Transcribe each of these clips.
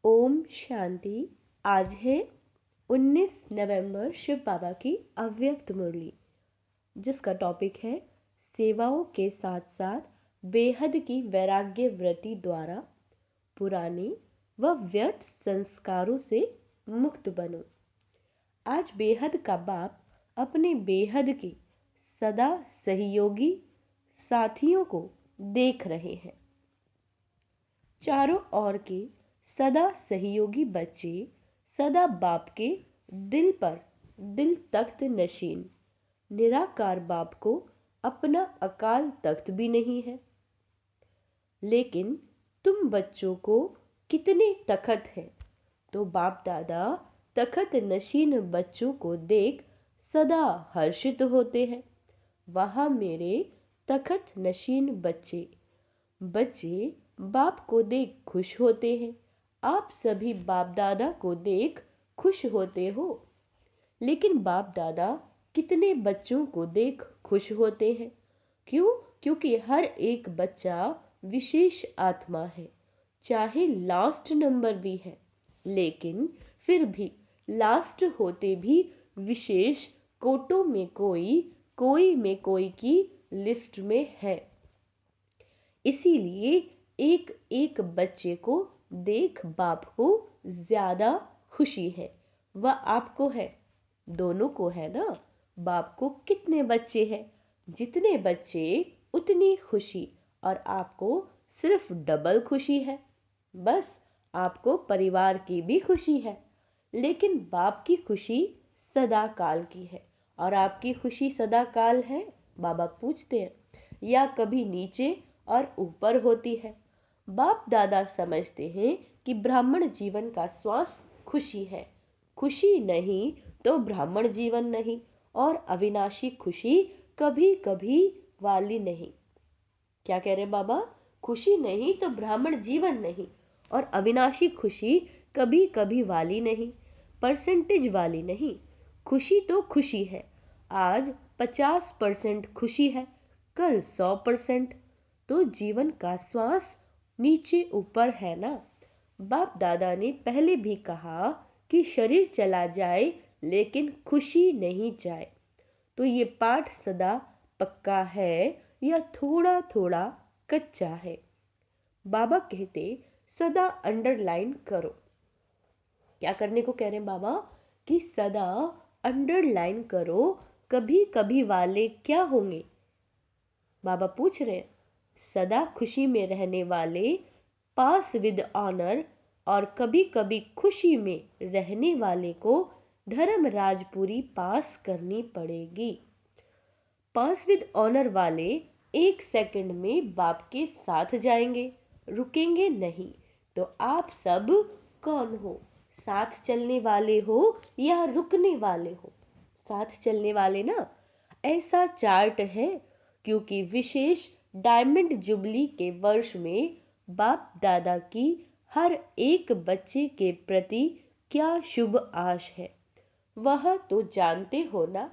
ओम शांति। आज है 19 नवंबर, शिव बाबा की अव्यक्त मुरली, जिसका टॉपिक है सेवाओं के साथ साथ बेहद की वैराग्य वृत्ति द्वारा पुराने व व्यर्थ संस्कारों से मुक्त बनो। आज बेहद का बाप अपने बेहद के सदा सहयोगी साथियों को देख रहे हैं। चारों ओर के सदा सहयोगी बच्चे सदा बाप के दिल पर दिल तख्त नशीन। निराकार बाप को अपना अकाल तख्त भी नहीं है, लेकिन तुम बच्चों को कितने तख्त हैं। तो बाप दादा तख्त नशीन बच्चों को देख सदा हर्षित होते हैं। वहां मेरे तख्त नशीन बच्चे बाप को देख खुश होते हैं। आप सभी बाप दादा को देख खुश होते हो, लेकिन बाप दादा कितने बच्चों को देख खुश होते हैं? क्यों? क्योंकि हर एक बच्चा विशेष आत्मा है, चाहे लास्ट नंबर भी है, लेकिन फिर भी लास्ट होते भी विशेष कोटों में कोई में कोई की लिस्ट में है। इसीलिए एक एक बच्चे को देख बाप को ज्यादा खुशी है। वह आपको है, दोनों को है ना। बाप को कितने बच्चे हैं? जितने बच्चे उतनी खुशी, और आपको सिर्फ डबल खुशी है। बस आपको परिवार की भी खुशी है, लेकिन बाप की खुशी सदा काल की है। और आपकी खुशी सदा काल है? बाबा पूछते हैं, या कभी नीचे और ऊपर होती है? बाप दादा समझते हैं कि ब्राह्मण जीवन का श्वास खुशी है। खुशी नहीं तो ब्राह्मण जीवन नहीं, और अविनाशी खुशी कभी कभी वाली नहीं। क्या कह रहे बाबा? खुशी नहीं तो ब्राह्मण जीवन नहीं, और अविनाशी खुशी कभी कभी वाली नहीं, परसेंटेज वाली नहीं। खुशी तो खुशी है। आज 50% खुशी है, कल 100%। तो जीवन का श्वास नीचे ऊपर है ना। बाप दादा ने पहले भी कहा कि शरीर चला जाए लेकिन खुशी नहीं जाए। तो ये पाठ सदा पक्का है या थोड़ा थोड़ा कच्चा है? बाबा कहते सदा अंडरलाइन करो। क्या करने को कह रहे हैं बाबा? कि सदा अंडरलाइन करो। कभी कभी वाले क्या होंगे? बाबा पूछ रहे हैं। सदा खुशी में रहने वाले पास विद ऑनर, और कभी कभी खुशी में रहने वाले को धर्म राजपुरी पास करनी पड़ेगी। पास विद ऑनर वाले 1 सेकंड में बाप के साथ जाएंगे, रुकेंगे नहीं। तो आप सब कौन हो? साथ चलने वाले हो या रुकने वाले हो? साथ चलने वाले ना। ऐसा चार्ट है क्योंकि विशेष डायमंड जुबली के वर्ष में बाप दादा की हर एक बच्चे के प्रति क्या शुभ आश है, वह तो जानते हो ना।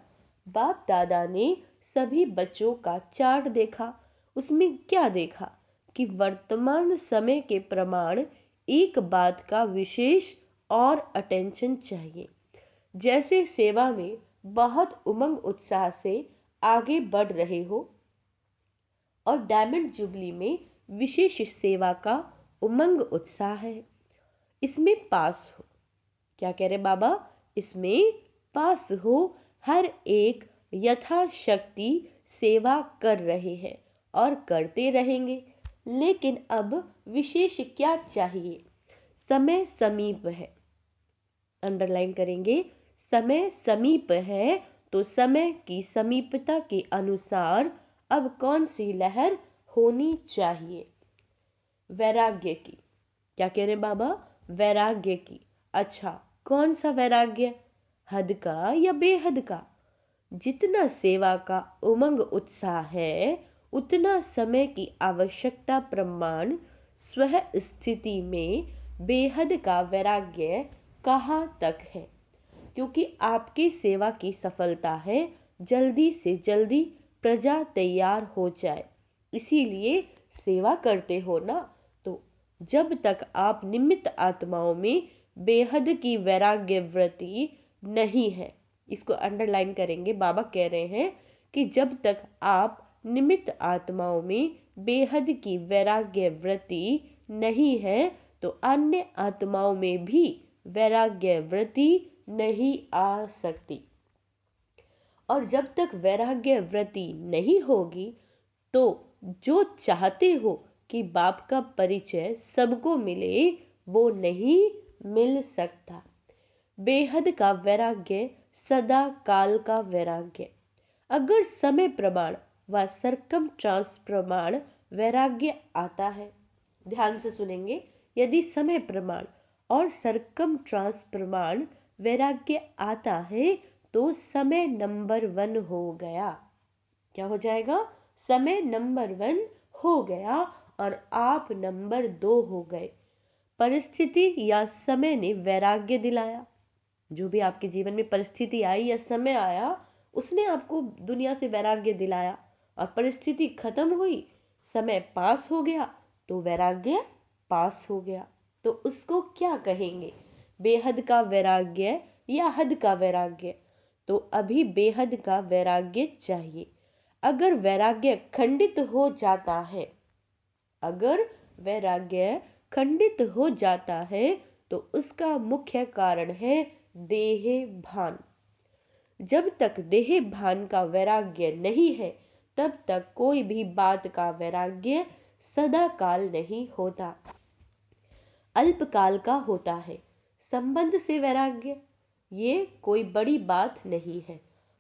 बाप दादा ने सभी बच्चों का चार्ट देखा। उसमें क्या देखा? कि वर्तमान समय के प्रमाण एक बात का विशेष और अटेंशन चाहिए। जैसे सेवा में बहुत उमंग उत्साह से आगे बढ़ रहे हो, और डायमंड जुबली में विशेष सेवा का उमंग उत्साह है, इसमें पास हो। क्या कह रहे बाबा? इसमें पास हो। हर एक यथाशक्ति सेवा कर रहे हैं और करते रहेंगे, लेकिन अब विशेष क्या चाहिए? समय समीप है। अंडरलाइन करेंगे, समय समीप है। तो समय की समीपता के अनुसार अब कौन सी लहर होनी चाहिए? वैराग्य की। क्या कह रहे बाबा? वैराग्य की। अच्छा, कौन सा वैराग्य? हद का या बेहद का? जितना सेवा का उमंग उत्साह है, उतना समय की आवश्यकता प्रमाण स्व स्थिति में बेहद का वैराग्य कहाँ तक है? क्योंकि आपकी सेवा की सफलता है जल्दी से जल्दी प्रजा तैयार हो जाए, इसीलिए सेवा करते हो ना। तो जब तक आप निमित्त आत्माओं में बेहद की वैराग्य वृत्ति नहीं है। इसको अंडरलाइन करेंगे। बाबा कह रहे हैं कि जब तक आप निमित्त आत्माओं में बेहद की वैराग्य वृत्ति नहीं है तो अन्य आत्माओं में भी वैराग्य वृत्ति नहीं आ सकती। और जब तक वैराग्य वृत्ति नहीं होगी तो जो चाहते हो कि बाप का परिचय सबको मिले वो नहीं मिल सकता। बेहद का वैराग्य सदा काल का वैराग्य। अगर समय प्रमाण व सरकम ट्रांस प्रमाण वैराग्य आता है, ध्यान से सुनेंगे, यदि समय प्रमाण और सरकम ट्रांस प्रमाण वैराग्य आता है तो समय नंबर 1 हो गया। क्या हो जाएगा? समय नंबर 1 हो गया और आप नंबर 2 हो गए। परिस्थिति या समय ने वैराग्य दिलाया। जो भी आपके जीवन में परिस्थिति आई या समय आया उसने आपको दुनिया से वैराग्य दिलाया और परिस्थिति खत्म हुई, समय पास हो गया तो वैराग्य पास हो गया। तो उसको क्या कहेंगे? बेहद का वैराग्य या हद का वैराग्य? तो अभी बेहद का वैराग्य चाहिए। अगर वैराग्य खंडित हो जाता है, अगर वैराग्य खंडित हो जाता है तो उसका मुख्य कारण है देह भान। जब तक देह भान का वैराग्य नहीं है तब तक कोई भी बात का वैराग्य सदा काल नहीं होता, अल्पकाल का होता है। संबंध से वैराग्य, ये कोई बड़ी बात नहीं है।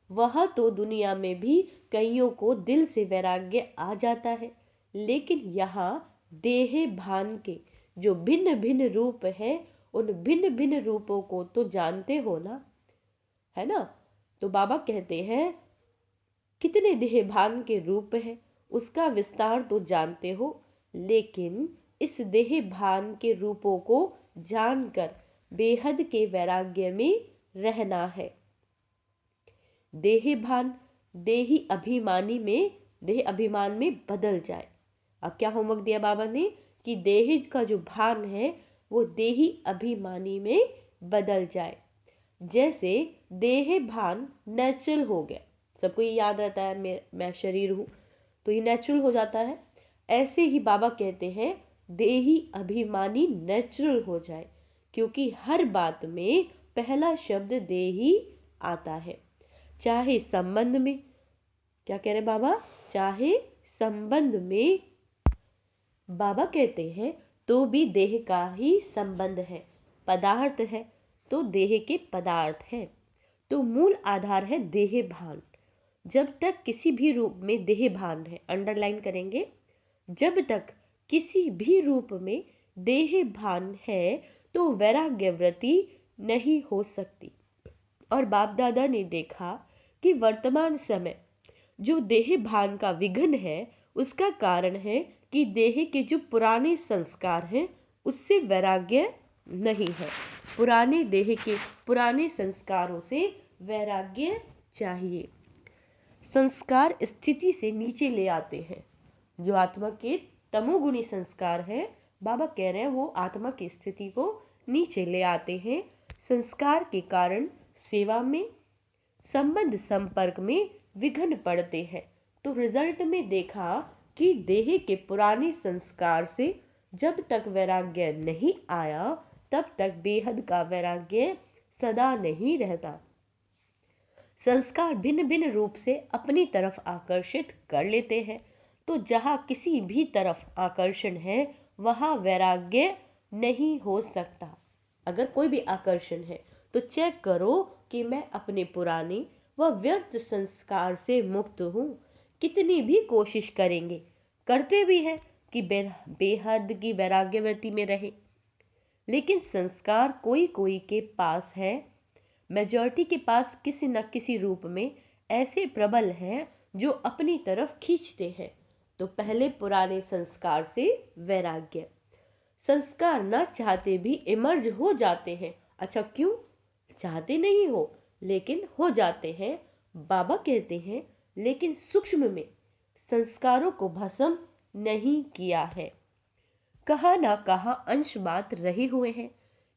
वह तो दुनिया में भी कईयों को दिल से वैराग्य आ जाता है, लेकिन यहाँ देह भान के जो भिन्न भिन्न रूप है उन भिन्न भिन्न रूपों को तो जानते हो ना, है ना? तो बाबा कहते हैं कितने देह भान के रूप हैं उसका विस्तार तो जानते हो, लेकिन इस देह भान के रूपों को जानकर बेहद के वैराग्य में रहना है। देह भान देही अभिमानी में, देह अभिमान में बदल जाए। अब क्या होमवर्क दिया बाबा ने कि देह का जो भान है वो देही अभिमानी में बदल जाए। जैसे देह भान नेचुरल हो गया, सबको ये याद रहता है मैं शरीर हूं, तो ये नेचुरल हो जाता है। ऐसे ही बाबा कहते हैं देही अभिमानी नेचुरल हो जाए, क्योंकि हर बात में पहला शब्द देही आता है। चाहे संबंध में, क्या कह रहे बाबा? चाहे संबंध में बाबा कहते हैं तो भी देह का ही संबंध है। पदार्थ है तो देह के पदार्थ है, तो मूल आधार है देह भान। जब तक किसी भी रूप में देह भान है, अंडरलाइन करेंगे, जब तक किसी भी रूप में देह भान है तो वैराग्य वृत्ति नहीं हो सकती। और बाप दादा ने देखा कि वर्तमान समय जो देह भान का विघन है उसका कारण है कि देह के जो पुराने संस्कार हैं उससे वैराग्य नहीं है। पुराने देह के पुराने संस्कारों से वैराग्य चाहिए। संस्कार स्थिति से नीचे ले आते हैं। जो आत्मा के तमोगुणी संस्कार है, बाबा कह रहे हैं वो आत्मा की स्थिति को नीचे ले आते हैं। संस्कार के कारण सेवा में, संबंध संपर्क में विघ्न पड़ते हैं। तो रिजल्ट में देखा कि देह के पुराने संस्कार से जब तक वैराग्य नहीं आया तब तक बेहद का वैराग्य सदा नहीं रहता। संस्कार भिन्न भिन्न रूप से अपनी तरफ आकर्षित कर लेते हैं, तो जहां किसी भी तरफ आकर्षण है वहां वैराग्य नहीं हो सकता। अगर कोई भी आकर्षण है तो चेक करो कि मैं अपने पुराने व व्यर्थ संस्कार से मुक्त हूं। कितनी भी कोशिश करेंगे, करते भी हैं कि बेहद की वैराग्यवती में रहे, लेकिन संस्कार कोई कोई के पास है, मेजॉरिटी के पास किसी न किसी रूप में ऐसे प्रबल हैं जो अपनी तरफ खींचते हैं। तो पहले पुराने संस्कार से वैराग्य। संस्कार न चाहते भी इमर्ज हो जाते हैं। अच्छा, क्यों? चाहते नहीं हो लेकिन हो जाते हैं। बाबा कहते हैं लेकिन सूक्ष्म में संस्कारों को भस्म नहीं किया है। कहाँ ना कहाँ अंश मात्र रहे हुए हैं,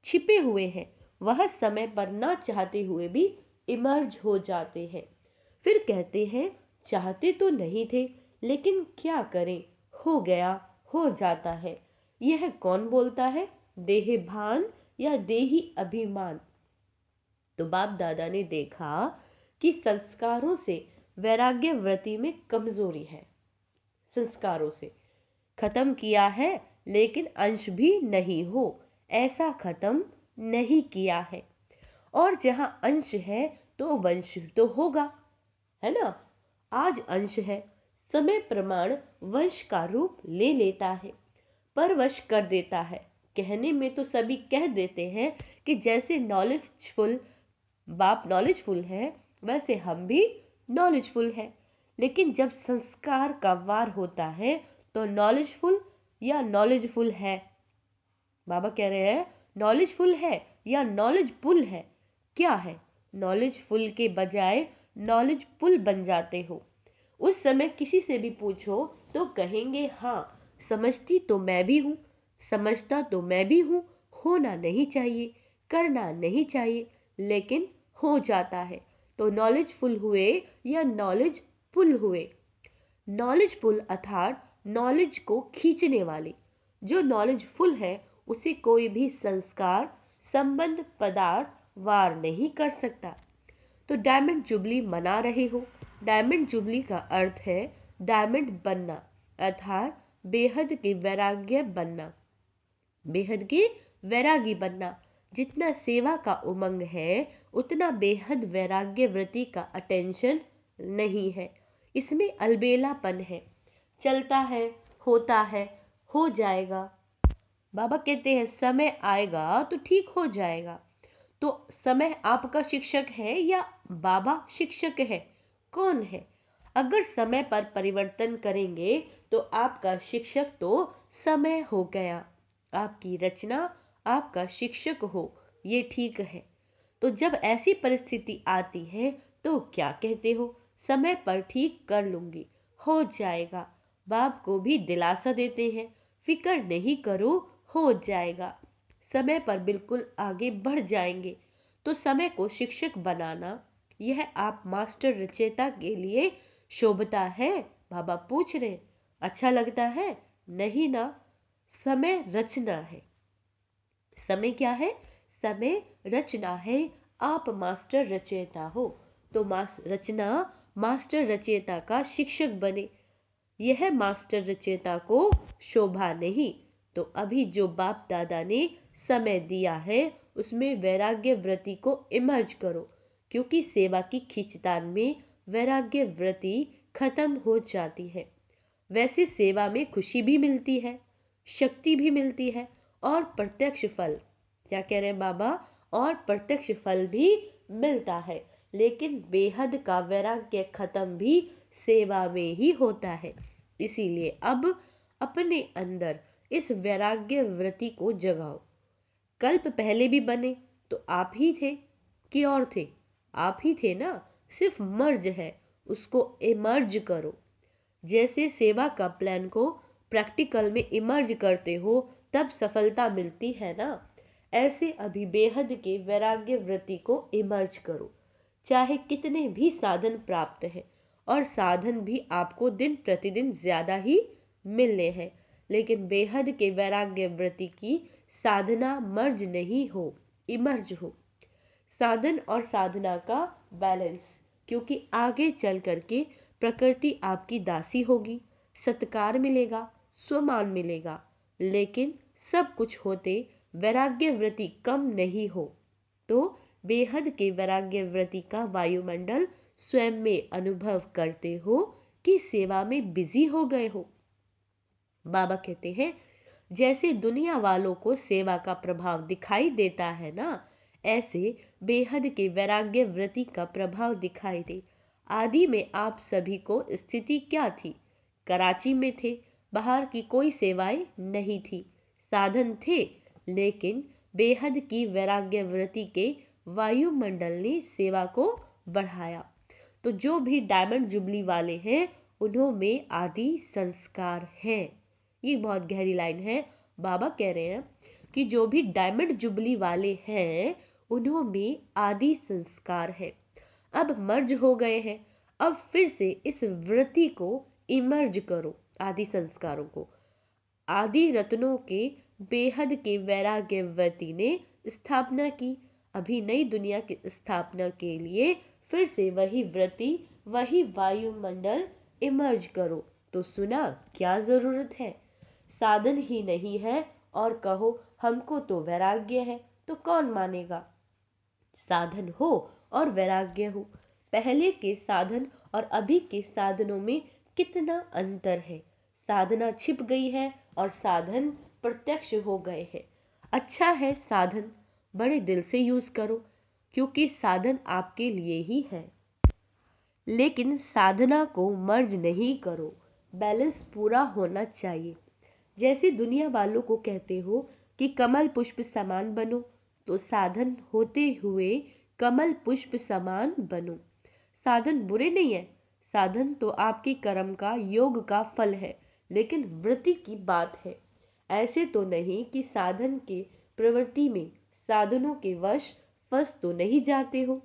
छिपे हुए हैं। वह समय पर ना चाहते हुए भी इमर्ज हो जाते हैं। फिर कहते हैं चाहते तो नहीं थे, लेकिन क्या करें, हो गया, हो जाता है। यह कौन बोलता है, देह भान या देही अभिमान? तो बाप दादा ने देखा कि संस्कारों से वैराग्य वृत्ति में कमजोरी है। संस्कारों से खत्म किया है, लेकिन अंश भी नहीं हो, ऐसा खत्म नहीं किया है। और जहां अंश है तो वंश तो होगा, है ना। आज अंश है, समय प्रमाण वंश का रूप ले लेता है, परवश कर देता है। कहने में तो सभी कह देते हैं कि जैसे नॉलेजफुल बाप नॉलेजफुल है, वैसे हम भी नॉलेजफुल है। लेकिन जब संस्कार का वार होता है तो नॉलेजफुल या नॉलेजफुल है? बाबा कह रहे हैं नॉलेजफुल है या नॉलेजफुल है? क्या है? नॉलेजफुल के बजाय नॉलेजफुल बन जाते हो। उस समय किसी से भी पूछो तो कहेंगे हाँ, समझती तो मैं भी हूं, समझता तो मैं भी हूं, होना नहीं चाहिए, करना नहीं चाहिए, लेकिन हो जाता है। तो नॉलेजफुल हुए या नॉलेजफुल हुए? नॉलेजफुल अर्थात नॉलेज को खींचने वाले। जो नॉलेजफुल है उसे कोई भी संस्कार, संबंध, पदार्थ वार नहीं कर सकता। तो डायमंड जुबली मना रहे हो। डायमंड जुबली का अर्थ है डायमंड बनना, अर्थात बेहद के वैराग्य बनना, बेहद के वैरागी बनना। जितना सेवा का उमंग है उतना बेहद वैराग्य वृत्ति का अटेंशन नहीं है। इसमें अलबेलापन है, चलता है, होता है, हो जाएगा। बाबा कहते हैं समय आएगा तो ठीक हो जाएगा। तो समय आपका शिक्षक है या बाबा शिक्षक है? कौन है? अगर समय पर परिवर्तन करेंगे तो आपका शिक्षक तो समय हो गया, आपकी रचना आपका शिक्षक हो, ये ठीक है। तो जब ऐसी परिस्थिति आती है तो क्या कहते हो, समय पर ठीक कर लूंगी, हो जाएगा। बाप को भी दिलासा देते हैं, फिक्र नहीं करो, हो जाएगा, समय पर बिल्कुल आगे बढ़ जाएंगे। तो समय को शिक्षक बनाना, यह आप मास्टर रचयिता के लिए शोभता है? बाबा पूछ रहे, अच्छा लगता है? नहीं ना। समय रचना है। समय क्या है? समय रचना है। आप मास्टर रचयिता हो तो रचना मास्टर रचयिता का शिक्षक बने। यह मास्टर रचयिता को शोभा नहीं। तो अभी जो बाप दादा ने समय दिया है उसमें वैराग्य वृत्ति को इमर्ज करो, क्योंकि सेवा की खींचतान में वैराग्य वृत्ति खत्म हो जाती है। वैसे सेवा में खुशी भी मिलती है, शक्ति भी मिलती है और प्रत्यक्ष फल, क्या कह रहे हैं बाबा, और प्रत्यक्ष फल भी मिलता है। लेकिन बेहद का वैराग्य खत्म भी सेवा में ही होता है। इसीलिए अब अपने अंदर इस वैराग्य वृत्ति को जगाओ। कल्प पहले भी बने तो आप ही थे कि और थे? आप ही थे ना। सिर्फ मर्ज है, उसको इमर्ज करो। जैसे सेवा का प्लान को प्रैक्टिकल में इमर्ज करते हो तब सफलता मिलती है ना, ऐसे अभी बेहद के वैराग्य वृत्ति को इमर्ज करो। चाहे कितने भी साधन प्राप्त है, और साधन भी आपको दिन प्रतिदिन ज्यादा ही मिलने हैं, लेकिन बेहद के वैराग्य वृत्ति की साधना मर्ज नहीं हो, इमर्ज हो। साधन और साधना का बैलेंस, क्योंकि आगे चल करके प्रकृति आपकी दासी होगी, सत्कार मिलेगा, स्वमान मिलेगा, लेकिन सब कुछ होते वैराग्य वृत्ति कम नहीं हो तो बेहद के वैराग्य वृत्ति का वायुमंडल स्वयं में अनुभव करते हो कि सेवा में बिजी हो गए हो। बाबा कहते हैं जैसे दुनिया वालों को सेवा का प्रभाव दिखाई देता है ना, ऐसे बेहद के वैराग्य वृत्ति का प्रभाव दिखाई दे। आदि में आप सभी को स्थिति क्या थी? कराची में थे, बाहर की कोई सेवाएं नहीं थी, साधन थे, लेकिन बेहद की वैराग्य वृत्ति के वायुमंडल ने सेवा को बढ़ाया। तो जो भी डायमंड जुबली वाले हैं उन्हों में आदि संस्कार हैं। ये बहुत गहरी लाइन है, बाबा कह रहे हैं कि जो भी डायमंड जुबली वाले हैं उन्होंने आदि संस्कार है, अब मर्ज हो गए हैं। अब फिर से इस वृत्ति को इमर्ज करो, आदि संस्कारों को। आदि रत्नों के बेहद के वैराग्यवती ने स्थापना की। अभी नई दुनिया की स्थापना के लिए फिर से वही वृत्ति, वही वायुमंडल इमर्ज करो। तो सुना, क्या जरूरत है? साधन ही नहीं है और कहो हमको तो वैराग्य है, तो कौन मानेगा? साधन हो और वैराग्य हो। पहले के साधन और अभी के साधनों में कितना अंतर है। साधना छिप गई है और साधन प्रत्यक्ष हो गए हैं। अच्छा है साधन, बड़े दिल से यूज करो, क्योंकि साधन आपके लिए ही है। लेकिन साधना को मर्ज नहीं करो, बैलेंस पूरा होना चाहिए। जैसे दुनिया वालों को कहते हो कि कमल पुष्प समान बनो, तो साधन होते हुए कमल पुष्प समान बनो। साधन बुरे नहीं है, साधन तो आपके कर्म का, योग का फल है, लेकिन वृत्ति की बात है। ऐसे तो नहीं कि साधन के प्रवृत्ति में साधनों के वश फंस तो नहीं जाते हो।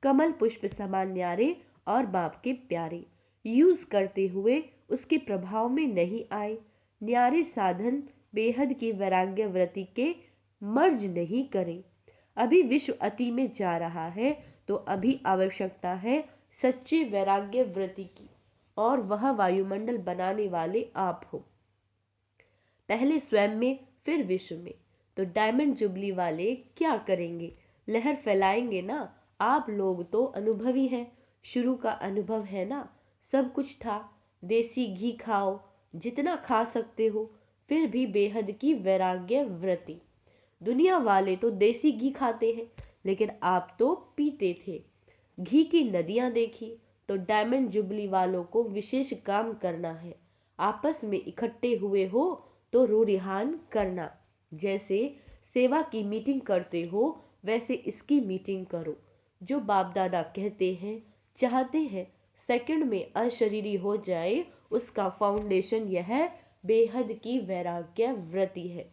कमल पुष्प समान न्यारे और बाप के प्यारे यूज करते हुए उसके प्रभाव में नहीं आए। न्यारे साधन बेहद की वैराग्य वृत्ति के मर्ज नहीं करें। अभी विश्व अति में जा रहा है, तो अभी आवश्यकता है सच्चे वैराग्य वृत्ति की, और वह वायुमंडल बनाने वाले आप हो। पहले स्वयं में, फिर विश्व में। तो डायमंड जुबली वाले क्या करेंगे? लहर फैलाएंगे ना। आप लोग तो अनुभवी हैं, शुरू का अनुभव है ना, सब कुछ था। देसी घी खाओ, जितना खा सकते हो, फिर भी बेहद की वैराग्य वृत्ति। दुनिया वाले तो देसी घी खाते हैं, लेकिन आप तो पीते थे। घी की नदियां देखी। तो डायमंड जुबली वालों को विशेष काम करना है। आपस में इकट्ठे हुए हो तो रूरिहान करना। जैसे सेवा की मीटिंग करते हो, वैसे इसकी मीटिंग करो। जो बाप दादा कहते हैं, चाहते हैं सेकंड में अशरीरी हो जाए, उसका फाउंडेशन यह बेहद की वैराग्य वृत्ति है।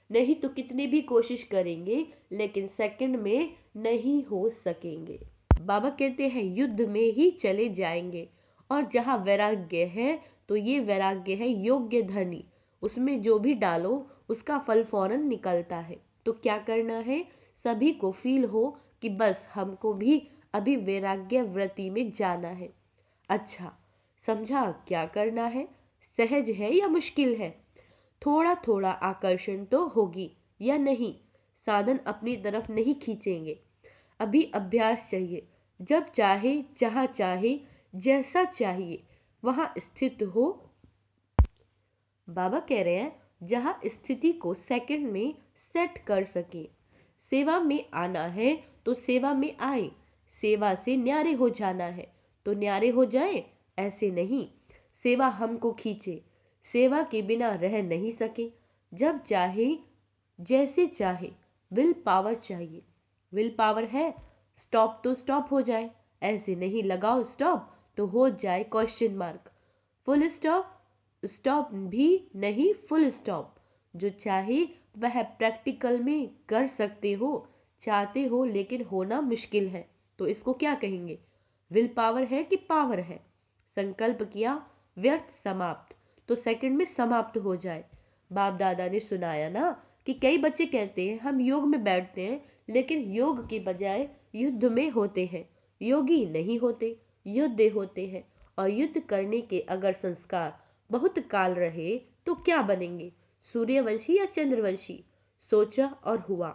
नहीं तो कितने भी कोशिश करेंगे, लेकिन सेकंड में नहीं हो सकेंगे। बाबा कहते हैं युद्ध में ही चले जाएंगे। और जहां वैराग्य है, तो ये वैराग्य है योग्य धनी। उसमें जो भी डालो उसका फल फौरन निकलता है। तो क्या करना है? सभी को फील हो कि बस हमको भी अभी वैराग्य वृत्ति में जाना है। अच्छा, समझा क्या करना है? सहज है या मुश्किल है? थोड़ा थोड़ा आकर्षण तो होगी या नहीं? साधन अपनी तरफ नहीं खींचेंगे। अभी अभ्यास चाहिए। जब चाहे, जहां चाहे, जैसा चाहिए वहां स्थित हो। बाबा कह रहे हैं जहां स्थिति को सेकंड में सेट कर सके। सेवा में आना है तो सेवा में आए। सेवा से न्यारे हो जाना है तो न्यारे हो जाए, ऐसे नहीं। सेवा हमको खींचे, सेवा के बिना रह नहीं सके। जब चाहे, जैसे चाहे, विल पावर चाहिए। विल पावर है, स्टॉप तो स्टॉप हो जाए। ऐसे नहीं लगाओ स्टॉप तो हो जाए question mark. Full stop, stop भी नहीं, फुल स्टॉप। जो चाहे वह प्रैक्टिकल में कर सकते हो। चाहते हो लेकिन होना मुश्किल है, तो इसको क्या कहेंगे? विल पावर है कि पावर है? संकल्प किया, व्यर्थ समाप्त, तो सेकंड में समाप्त हो जाए। बाप दादा ने सुनाया ना कि कई बच्चे कहते हैं हम योग में बैठते हैं, लेकिन योग के बजाय युद्ध में होते हैं। योगी नहीं होते, युद्ध होते हैं। और युद्ध करने के अगर संस्कार बहुत काल रहे तो क्या बनेंगे? सूर्यवंशी या चंद्रवंशी? सोचा और हुआ।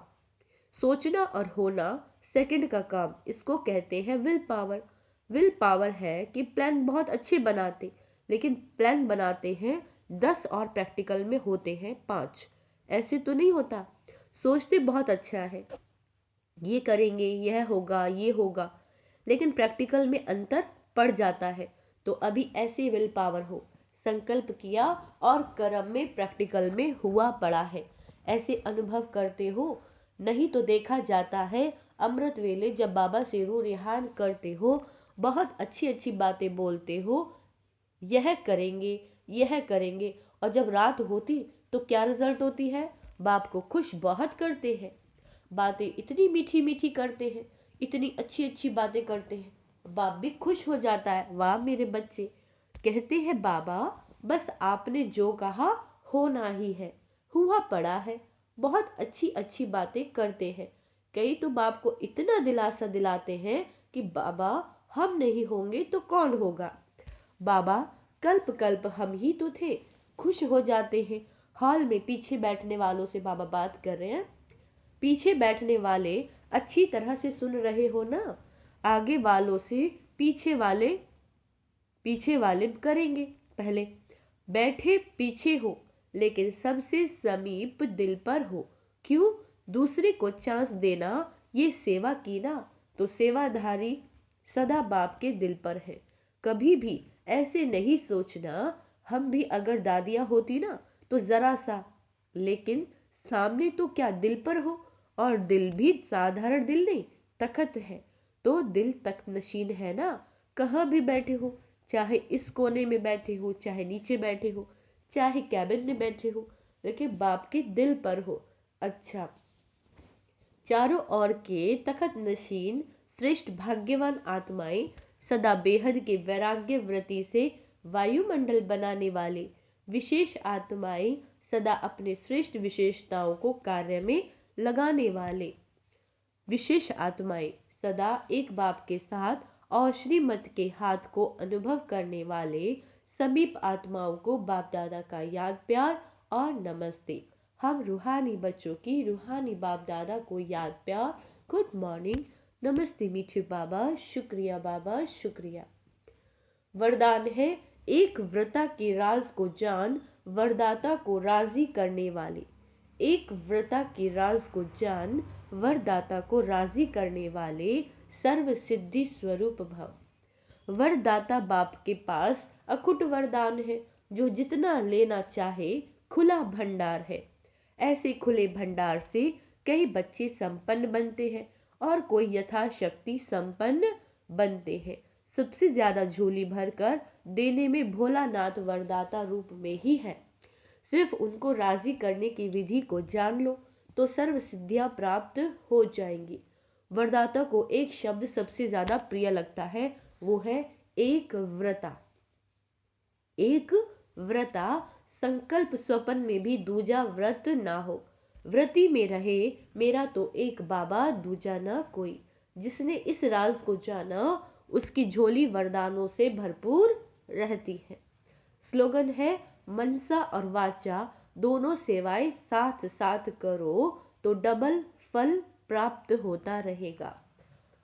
सोचना और होना सेकंड का काम, इसको कहते हैं विल पावर। विल पावर है कि प्लान बहुत अच्छे बनाते, लेकिन प्लान बनाते हैं 10 और प्रैक्टिकल में होते हैं 5। ऐसे तो नहीं होता। सोचते बहुत अच्छा है, ये करेंगे, यह होगा, ये होगा, लेकिन प्रैक्टिकल में अंतर पड़ जाता है। तो अभी ऐसे विल पावर हो, संकल्प किया और कर्म में प्रैक्टिकल में हुआ पड़ा है, ऐसे अनुभव करते हो। नहीं तो देखा जाता है अमृत वेले जब बाबा से रू रिहान करते हो, बहुत अच्छी अच्छी बातें बोलते हो, यह करेंगे, यह करेंगे, और जब रात होती तो क्या रिजल्ट होती है? बाप को खुश बहुत करते हैं, बातें इतनी मीठी मीठी करते हैं, इतनी अच्छी अच्छी बातें करते हैं, बाप भी खुश हो जाता है। वाह मेरे बच्चे, कहते हैं बाबा बस आपने जो कहा होना ही है, हुआ पड़ा है। बहुत अच्छी अच्छी बातें करते हैं। कई तो बाप को इतना दिलासा दिलाते हैं कि बाबा हम नहीं होंगे तो कौन होगा, बाबा कल्प कल्प हम ही तो थे। खुश हो जाते हैं। हॉल में पीछे बैठने वालों से बाबा बात कर रहे हैं। पीछे बैठने वाले अच्छी तरह से सुन रहे हो ना? आगे वालों से पीछे वाले करेंगे पहले। बैठे पीछे हो लेकिन सबसे समीप दिल पर हो। क्यों? दूसरे को चांस देना, ये सेवा की ना, तो सेवाधारी सदा बाप के दिल पर है। कभी भी ऐसे नहीं सोचना हम भी अगर दादियां होती ना तो जरा सा, लेकिन सामने तो क्या दिल पर हो, और दिल भी साधारण दिल नहीं, तख्त है। तो दिल तख्त नशीन है ना। कहाँ भी बैठे हो, चाहे इस कोने में बैठे हो, चाहे नीचे बैठे हो, चाहे कैबिन में बैठे हो, लेकिन बाप के दिल पर हो। अच्छा, चारों ओर के तखत नशीन श्रेष्ठ भाग्यवान आत्माएं, सदा बेहद के वैराग्य वृत्ति से वायुमंडल बनाने वाले विशेष आत्माएं, सदा अपने श्रेष्ठ विशेषताओं को कार्य में लगाने वाले विशेष आत्माएं, सदा एक बाप के साथ और श्रीमत के हाथ को अनुभव करने वाले समीप आत्माओं को बाप दादा का याद प्यार और नमस्ते। हम रूहानी बच्चों की रूहानी बाप दादा को याद प्यार, गुड मॉर्निंग, नमस्ते मीठे बाबा, शुक्रिया बाबा शुक्रिया। वरदान है, एक व्रता के राज को जान, वरदाता को राजी करने वाले। एक व्रता के राज को जान, वरदाता को राजी करने वाले, सर्व सिद्धि स्वरूप भव। वरदाता बाप के पास अखुट वरदान है, जो जितना लेना चाहे खुला भंडार है। ऐसे खुले भंडार से कई बच्चे संपन्न बनते हैं और कोई यथाशक्ति संपन्न बनते हैं। सबसे ज्यादा झोली भरकर देने में भोलानाथ वरदाता रूप में ही है। सिर्फ उनको राजी करने की विधि को जान लो तो सर्व सिद्धियां प्राप्त हो जाएंगी। वरदाता को एक शब्द सबसे ज्यादा प्रिय लगता है, वो है एक व्रता। एक व्रता, संकल्प स्वप्न में भी दूजा व्रत ना हो। व्रती में रहे मेरा तो एक बाबा, दूजा ना कोई। जिसने इस राज को जाना उसकी झोली वरदानों से भरपूर रहती है। स्लोगन है, मनसा और वाचा दोनों सेवाएं साथ साथ करो तो डबल फल प्राप्त होता रहेगा।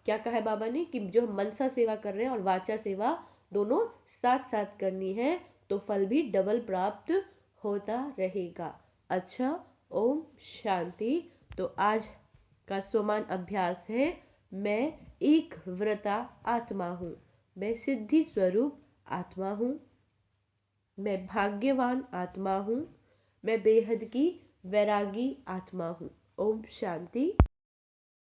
क्या कहा है बाबा ने कि जो हम मनसा सेवा कर रहे हैं और वाचा सेवा दोनों साथ साथ करनी है तो फल भी डबल प्राप्त होता रहेगा। अच्छा, ओम शांति। तो आज का सोमान अभ्यास है, मैं एक व्रता आत्मा हूँ, मैं सिद्धि स्वरूप आत्मा हूँ, मैं भाग्यवान आत्मा हूँ, मैं बेहद की वैरागी आत्मा हूँ। ओम शांति।